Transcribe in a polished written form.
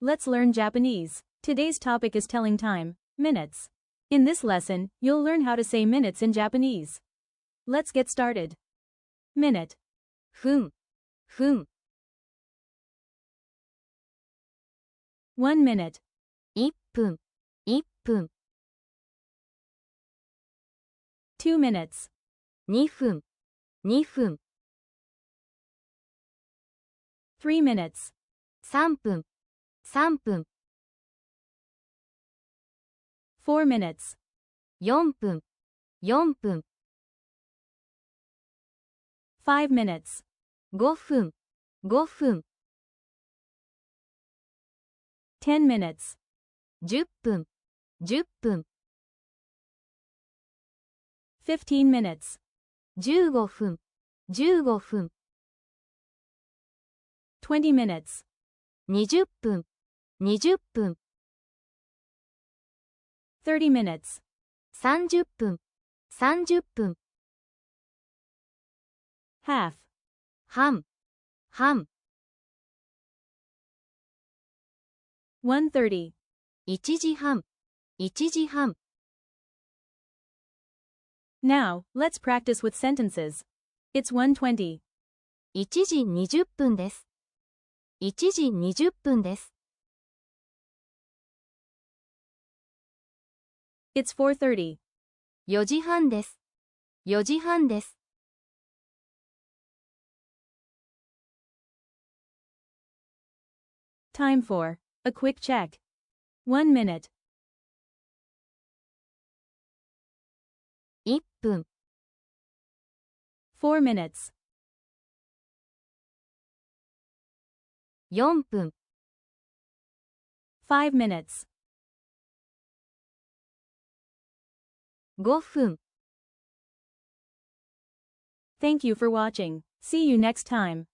Let's learn Japanese. Today's topic is telling time, minutes. In this lesson, you'll learn how to say minutes in Japanese. Let's get started. Minute. 分、分、 1 minute. 1分、1分、 2 minutes. 2分、2分、 3 minutes. 3分、3分、 4 minutes. 4分、4分、 5 minutes. 5分、5分、 10 minutes. 10分、10分、 15 minutes. 15分、15分、 20 minutes. 20分、20分、 30 minutes. 30分、30分、 Half. 半、半、 1:30. 1時半、1時半。 Now, let's practice with sentences. It's 1:20. 1時20分です。1時20分です。 It's 4:30. 4時半です。4時半です。 Time for a quick check. 1 minute. 1分、 4 minutes. 4分、 5 minutes. 5分。 Thank you for watching. See you next time.